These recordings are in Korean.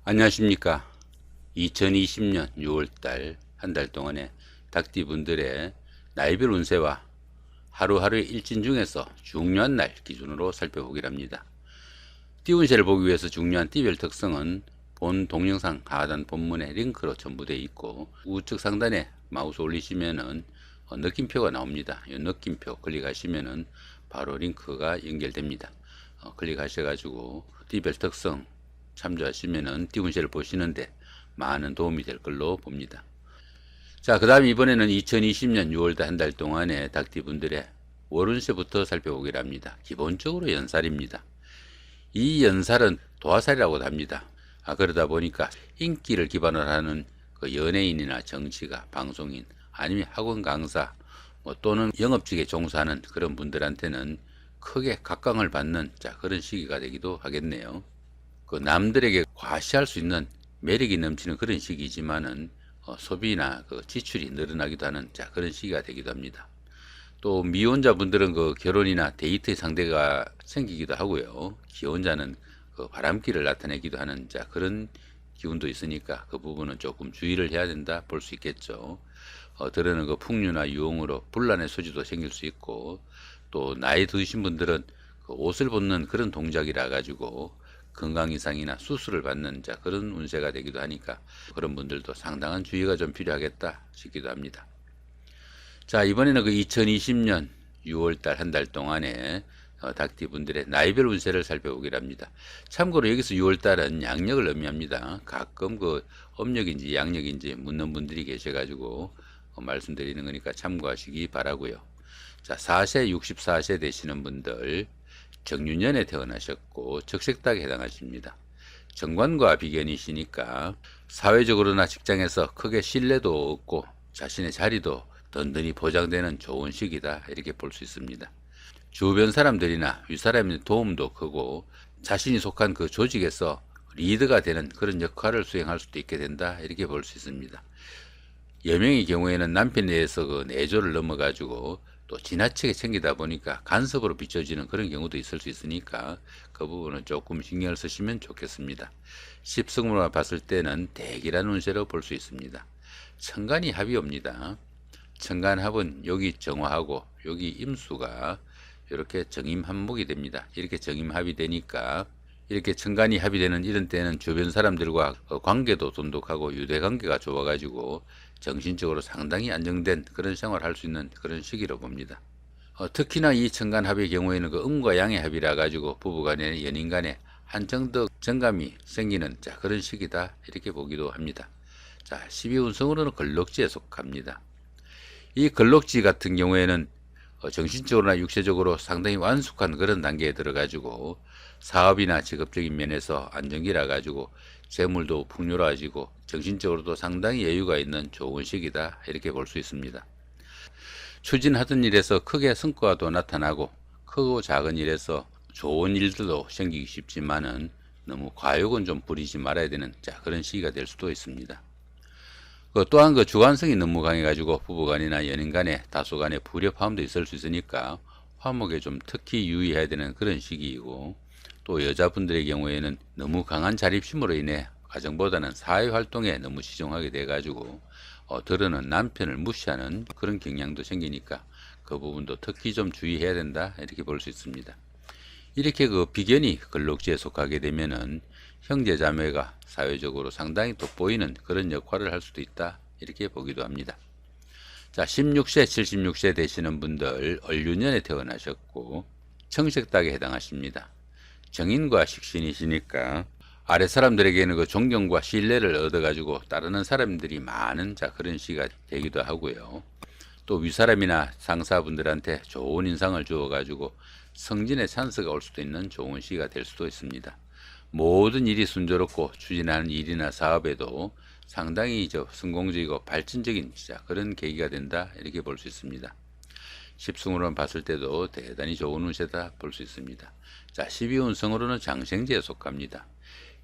안녕하십니까. 2020년 6월달 한 달 동안의 닭띠분들의 나이별 운세와 하루하루의 일진 중에서 중요한 날 기준으로 살펴보기로 합니다. 띠운세를 보기 위해서 중요한 띠별 특성은 본 동영상 하단 본문에 링크로 첨부되어 있고 우측 상단에 마우스 올리시면은 느낌표가 나옵니다. 이 느낌표 클릭하시면은 바로 링크가 연결됩니다. 클릭하셔가지고 띠별 특성 참조하시면은 띠운세를 보시는데 많은 도움이 될 걸로 봅니다. 자, 그 다음 이번에는 2020년 6월달 한 달 동안의 닭띠분들의 월운세부터 살펴보기로 합니다. 기본적으로 연살입니다. 이 연살은 도화살이라고도 합니다. 그러다 보니까 인기를 기반으로 하는 그 연예인이나 정치가, 방송인, 아니면 학원 강사, 또는 영업직에 종사하는 그런 분들한테는 크게 각광을 받는 그런 시기가 되기도 하겠네요. 그 남들에게 과시할 수 있는 매력이 넘치는 그런 시기지만은 소비나 그 지출이 늘어나기도 하는 그런 시기가 되기도 합니다. 또 미혼자분들은 그 결혼이나 데이트의 상대가 생기기도 하고요. 기혼자는 그 바람기를 나타내기도 하는 그런 기운도 있으니까 그 부분은 조금 주의를 해야 된다 볼 수 있겠죠. 들어는 그 풍류나 유흥으로 분란의 소지도 생길 수 있고, 또 나이 드신 분들은 그 옷을 벗는 그런 동작이라 가지고 건강 이상이나 수술을 받는 그런 운세가 되기도 하니까 그런 분들도 상당한 주의가 좀 필요하겠다 싶기도 합니다. 자, 이번에는 그 2020년 6월달 한 달 동안에 닭띠 분들의 나이별 운세를 살펴보기로 합니다. 참고로 여기서 6월달은 양력을 의미합니다. 가끔 그 음력인지 양력인지 묻는 분들이 계셔가지고 말씀드리는 거니까 참고하시기 바라고요. 자, 4세 64세 되시는 분들, 정유년에 태어나셨고 적색닭에 해당하십니다. 정관과 비견이시니까 사회적으로나 직장에서 크게 신뢰도 얻고 자신의 자리도 든든히 보장되는 좋은 시기다 이렇게 볼 수 있습니다. 주변 사람들이나 윗사람의 도움도 크고 자신이 속한 그 조직에서 리드가 되는 그런 역할을 수행할 수도 있게 된다 이렇게 볼 수 있습니다. 여명의 경우에는 남편에 의해서 그 내조를 넘어가지고 또 지나치게 챙기다 보니까 간섭으로 비춰지는 그런 경우도 있을 수 있으니까 그 부분은 조금 신경을 쓰시면 좋겠습니다. 십승으로 봤을 때는 대기란 운세로 볼 수 있습니다. 천간이 합이 옵니다. 천간합은 여기 정화하고 여기 임수가 이렇게 정임합목이 됩니다. 이렇게 정임합이 되니까 이렇게 천간이 합이 되는 이런 때는 주변 사람들과 관계도 돈독하고 유대관계가 좋아가지고 정신적으로 상당히 안정된 그런 생활을 할 수 있는 그런 시기로 봅니다. 특히나 이 천간합의 경우에는 그 음과 양의 합이라 가지고 부부간에 연인간에 한정적 정감이 생기는 그런 시기다 이렇게 보기도 합니다. 자, 12운성으로는 걸럭지에 속합니다. 이 걸럭지 같은 경우에는 정신적으로나 육체적으로 상당히 완숙한 그런 단계에 들어가지고 사업이나 직업적인 면에서 안정기라 가지고 재물도 풍요로워지고 정신적으로도 상당히 여유가 있는 좋은 시기다 이렇게 볼 수 있습니다. 추진하던 일에서 크게 성과도 나타나고 크고 작은 일에서 좋은 일들도 생기기 쉽지만은 너무 과욕은 좀 부리지 말아야 되는 그런 시기가 될 수도 있습니다. 또한 그 주관성이 너무 강해가지고 부부간이나 연인간에 다소간에 불협화음도 있을 수 있으니까 화목에 좀 특히 유의해야 되는 그런 시기이고, 또 여자분들의 경우에는 너무 강한 자립심으로 인해 가정보다는 사회활동에 너무 치중하게 돼가지고 들어는 남편을 무시하는 그런 경향도 생기니까 그 부분도 특히 좀 주의해야 된다 이렇게 볼 수 있습니다. 이렇게 그 비견이 걸럭지에 속하게 되면은 형제 자매가 사회적으로 상당히 돋보이는 그런 역할을 할 수도 있다 이렇게 보기도 합니다. 자, 16세 76세 되시는 분들 을유년에 태어나셨고 청색닭에 해당하십니다. 정인과 식신이시니까 아래 사람들에게는 그 존경과 신뢰를 얻어가지고 따르는 사람들이 많은 그런 시기가 되기도 하고요. 또 윗사람이나 상사분들한테 좋은 인상을 주어가지고 성진의 찬스가 올 수도 있는 좋은 시기가 될 수도 있습니다. 모든 일이 순조롭고 추진하는 일이나 사업에도 상당히 성공적이고 발전적인 그런 계기가 된다 이렇게 볼 수 있습니다. 십승으로는 봤을 때도 대단히 좋은 운세다 볼 수 있습니다. 자, 12운성으로는 장생지에 속합니다.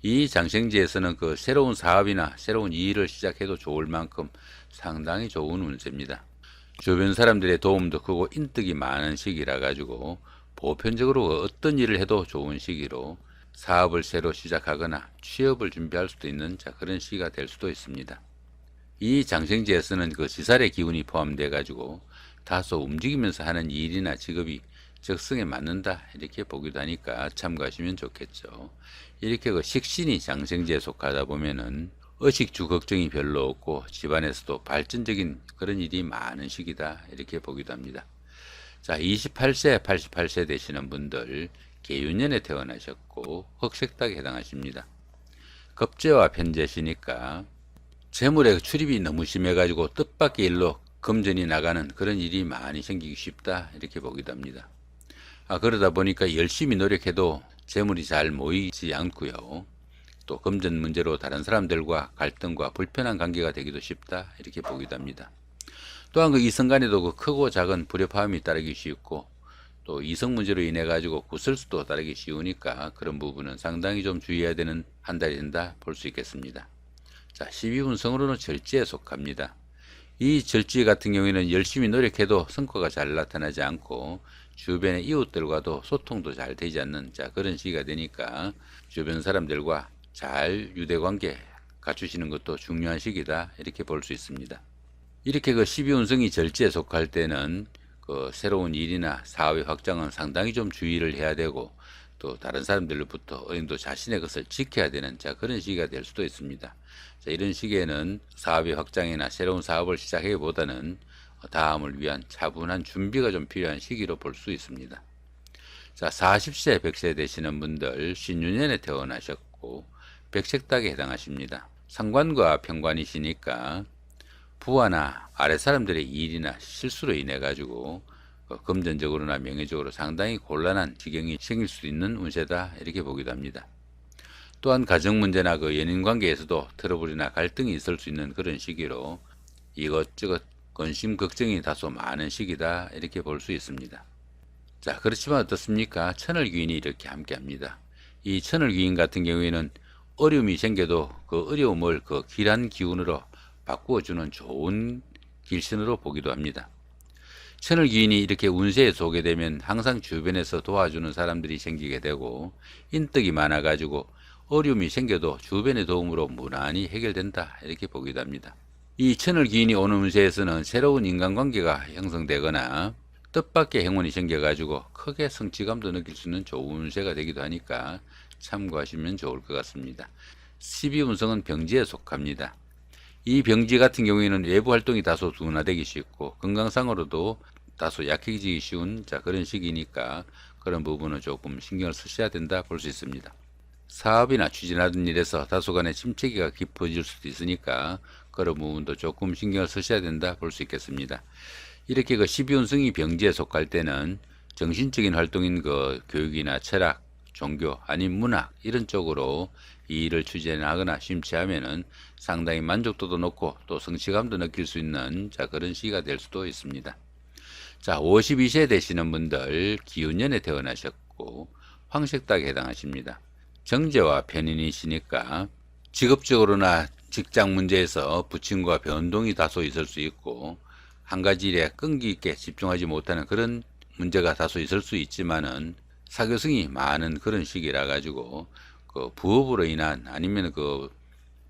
이 장생지에서는 그 새로운 사업이나 새로운 일을 시작해도 좋을 만큼 상당히 좋은 운세입니다. 주변 사람들의 도움도 크고 인덕이 많은 시기라 가지고 보편적으로 어떤 일을 해도 좋은 시기로 사업을 새로 시작하거나 취업을 준비할 수도 있는 그런 시기가 될 수도 있습니다. 이 장생지에서는 그 지살의 기운이 포함되어 가지고 다소 움직이면서 하는 일이나 직업이 적성에 맞는다 이렇게 보기도 하니까 참고하시면 좋겠죠. 이렇게 그 식신이 장생지에 속하다 보면은 의식주 걱정이 별로 없고 집안에서도 발전적인 그런 일이 많은 시기다 이렇게 보기도 합니다. 자, 28세, 88세 되시는 분들 계윤년에 태어나셨고 흑색닭에 해당하십니다. 겁재와 편재시니까 재물의 출입이 너무 심해가지고 뜻밖의 일로 금전이 나가는 그런 일이 많이 생기기 쉽다 이렇게 보기도 합니다. 그러다 보니까 열심히 노력해도 재물이 잘 모이지 않고요. 또 금전 문제로 다른 사람들과 갈등과 불편한 관계가 되기도 쉽다 이렇게 보기도 합니다. 또한 그 이성 간에도 그 크고 작은 불협화음이 따르기 쉽고 또 이성 문제로 인해 가지고 구설수도 따르기 쉬우니까 그런 부분은 상당히 좀 주의해야 되는 한 달이 된다 볼 수 있겠습니다. 자, 12운성으로는 절지에 속합니다. 이 절지 같은 경우에는 열심히 노력해도 성과가 잘 나타나지 않고 주변의 이웃들과도 소통도 잘 되지 않는 그런 시기가 되니까 주변 사람들과 잘 유대관계 갖추시는 것도 중요한 시기다 이렇게 볼 수 있습니다. 이렇게 그 12운성이 절지에 속할 때는 그 새로운 일이나 사업의 확장은 상당히 좀 주의를 해야 되고 또 다른 사람들로부터 어느 정도 자신의 것을 지켜야 되는 그런 시기가 될 수도 있습니다. 이런 시기에는 사업의 확장이나 새로운 사업을 시작하기보다는 다음을 위한 차분한 준비가 좀 필요한 시기로 볼 수 있습니다. 자, 40세, 100세 되시는 분들 신유년에 태어나셨고 백색닭에 해당하십니다. 상관과 편관이시니까 부하나 아래 사람들의 일이나 실수로 인해 가지고 금전적으로나 명예적으로 상당히 곤란한 지경이 생길 수 있는 운세다 이렇게 보기도 합니다. 또한 가정 문제나 그 연인 관계에서도 트러블이나 갈등이 있을 수 있는 그런 시기로 이것저것 근심 걱정이 다소 많은 시기다 이렇게 볼 수 있습니다. 자, 그렇지만 어떻습니까? 천을귀인이 이렇게 함께합니다. 이 천을귀인 같은 경우에는 어려움이 생겨도 그 어려움을 그 길한 기운으로 바꾸어주는 좋은 길신으로 보기도 합니다. 천을귀인이 이렇게 운세에 속게 되면 항상 주변에서 도와주는 사람들이 생기게 되고 인덕이 많아 가지고 어려움이 생겨도 주변의 도움으로 무난히 해결된다 이렇게 보기도 합니다. 이 천을귀인이 오는 운세에서는 새로운 인간관계가 형성되거나 뜻밖의 행운이 생겨 가지고 크게 성취감도 느낄 수 있는 좋은 운세가 되기도 하니까 참고하시면 좋을 것 같습니다. 12운성은 병지에 속합니다. 이 병지 같은 경우에는 외부 활동이 다소 둔화되기 쉽고 건강상으로도 다소 약해지기 쉬운 그런 시기니까 그런 부분은 조금 신경을 쓰셔야 된다 볼 수 있습니다. 사업이나 추진하던 일에서 다소간의 침체기가 깊어질 수도 있으니까 그런 부분도 조금 신경을 쓰셔야 된다 볼 수 있겠습니다. 이렇게 그 12운성이 병지에 속할 때는 정신적인 활동인 그 교육이나 철학, 종교 아닌 문학 이런 쪽으로 이 일을 추진하거나 심취하면은 상당히 만족도도 높고 또 성취감도 느낄 수 있는 그런 시기가 될 수도 있습니다. 자, 52세 되시는 분들 기운년에 태어나셨고 황색닭에 해당하십니다. 정제와 편인이시니까 직업적으로나 직장 문제에서 부침과 변동이 다소 있을 수 있고 한 가지 일에 끈기 있게 집중하지 못하는 그런 문제가 다소 있을 수 있지만은 사교성이 많은 그런 시기라 가지고 그 부업으로 인한 아니면 그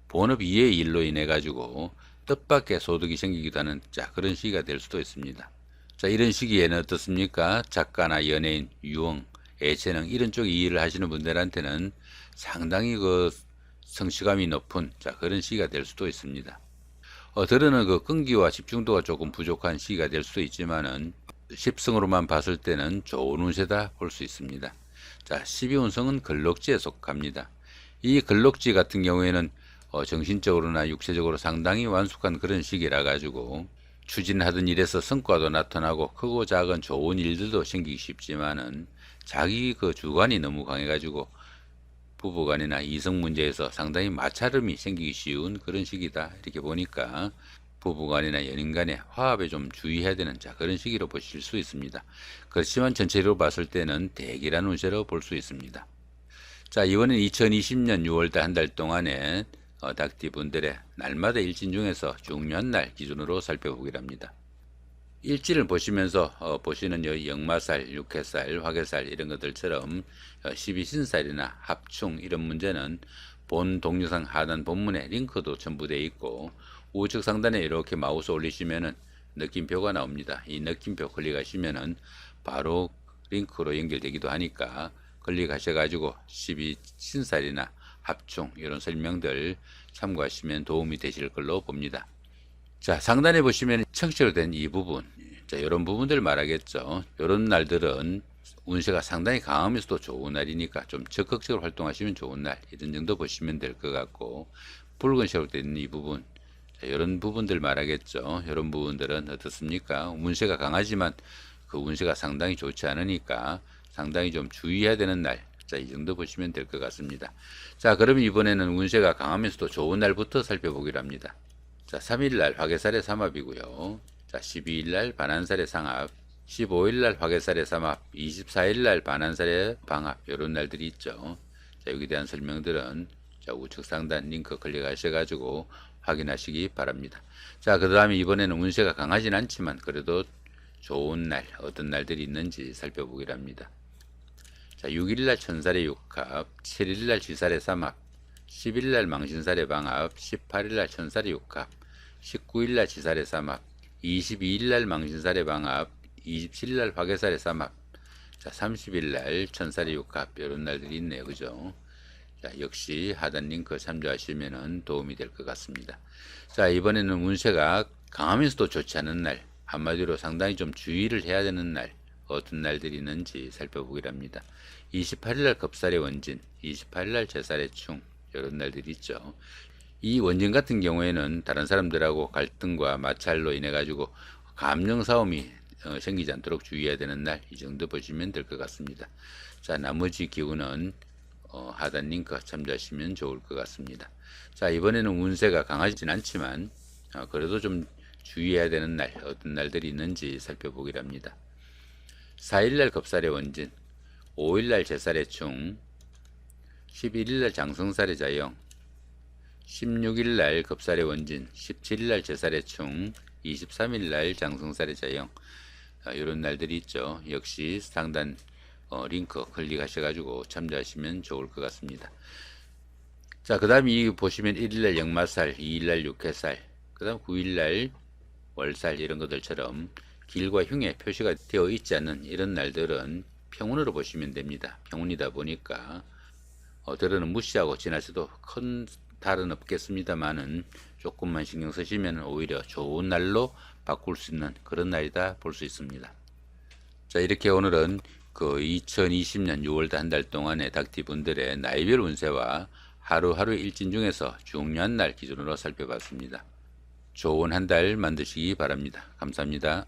본업 이외의 일로 인해 가지고 뜻밖의 소득이 생기기도 하는 그런 시기가 될 수도 있습니다. 자, 이런 시기에는 어떻습니까? 작가나 연예인, 유흥, 예체능 이런 쪽 일을 하시는 분들한테는 상당히 그 성취감이 높은 그런 시기가 될 수도 있습니다. 들어는 그 끈기와 집중도가 조금 부족한 시기가 될 수도 있지만은 십성으로만 봤을 때는 좋은 운세다 볼 수 있습니다. 자, 12운성은 걸록지에 속합니다. 이 걸록지 같은 경우에는 정신적으로나 육체적으로 상당히 완숙한 그런 시기라 가지고 추진하던 일에서 성과도 나타나고 크고 작은 좋은 일들도 생기기 쉽지만은 자기 그 주관이 너무 강해 가지고 부부간이나 이성 문제에서 상당히 마찰음이 생기기 쉬운 그런 시기다 이렇게 보니까 부부간이나 연인간의 화합에 좀 주의해야 되는 그런 시기로 보실 수 있습니다. 그렇지만 전체로 봤을 때는 대기란 운세로 볼 수 있습니다. 자, 이번엔 2020년 6월달 한 달 동안에 닭띠분들의 날마다 일진 중에서 중요한 날 기준으로 살펴보기로 합니다. 일지를 보시면서 보시는 역마살, 육해살, 화개살 이런 것들처럼 12신살이나 합충 이런 문제는 본 동영상 하단 본문에 링크도 첨부되어 있고 우측 상단에 이렇게 마우스 올리시면은 느낌표가 나옵니다. 이 느낌표 클릭하시면은 바로 링크로 연결되기도 하니까 클릭하셔가지고 12신살이나 합충 이런 설명들 참고하시면 도움이 되실 걸로 봅니다. 자, 상단에 보시면 청취로 된 이 부분, 자, 이런 부분들 말하겠죠. 이런 날들은 운세가 상당히 강하면서도 좋은 날이니까 좀 적극적으로 활동하시면 좋은 날, 이런 정도 보시면 될 것 같고, 붉은색으로 된 이 부분, 자, 이런 부분들 말하겠죠. 이런 부분들은 어떻습니까? 운세가 강하지만 그 운세가 상당히 좋지 않으니까 상당히 좀 주의해야 되는 날, 자, 이 정도 보시면 될 것 같습니다. 자, 그러면 이번에는 운세가 강하면서도 좋은 날부터 살펴보기로 합니다. 자, 3일날 화개살의 삼합이고요. 자, 12일날 반한살의 상합, 15일날 화개살의 삼합, 24일날 반한살의 방합, 이런 날들이 있죠. 자, 여기에 대한 설명들은 자, 우측 상단 링크 클릭하셔가지고 확인하시기 바랍니다. 자, 그 다음에 이번에는 운세가 강하진 않지만 그래도 좋은 날, 어떤 날들이 있는지 살펴보기로 합니다. 자, 6일날 천살의 육합, 7일날 쥐살의 삼합, 10일날 망신살의 방합, 18일날 천살의 육합, 19일날 지살의 삼합, 22일날 망신살의 방합, 27일날 화개살의 삼합, 자, 30일날 천살의 육합, 이런 날들이 있네요. 그죠? 자, 역시 하단 링크 참조하시면 도움이 될 것 같습니다. 자, 이번에는 운세가 강하면서도 좋지 않은 날, 한마디로 상당히 좀 주의를 해야 되는 날, 어떤 날들이 있는지 살펴보기로 합니다. 28일날 겁살의 원진, 28일날 제살의 충, 이런 날들이 있죠. 이 원진 같은 경우에는 다른 사람들하고 갈등과 마찰로 인해 가지고 감정 싸움이 생기지 않도록 주의해야 되는 날, 이 정도 보시면 될 것 같습니다. 자, 나머지 기운은 하단 링크 참조하시면 좋을 것 같습니다. 자, 이번에는 운세가 강하진 않지만 그래도 좀 주의해야 되는 날, 어떤 날들이 있는지 살펴보기로 합니다. 4일날 겁살의 원진, 5일날 제살의 충, 11일날 장성살의 자영, 16일날 겁살의 원진, 17일날 제살의 충, 23일날 장성살의 자영, 이런 날들이 있죠. 역시 상단 링크 클릭하셔가지고 참조하시면 좋을 것 같습니다. 자, 그 다음에 이 보시면 1일날 역마살, 2일날 육해살, 그 다음 9일날 월살 이런 것들처럼 길과 흉에 표시가 되어 있지 않는 이런 날들은 평운으로 보시면 됩니다. 평운이다 보니까 들어는 무시하고 지나셔도 큰 탈은 없겠습니다만은 조금만 신경 쓰시면 오히려 좋은 날로 바꿀 수 있는 그런 날이다 볼 수 있습니다. 자, 이렇게 오늘은 그 2020년 6월달 한 달 동안의 닭띠 분들의 나이별 운세와 하루하루 일진 중에서 중요한 날 기준으로 살펴봤습니다. 좋은 한 달 만드시기 바랍니다. 감사합니다.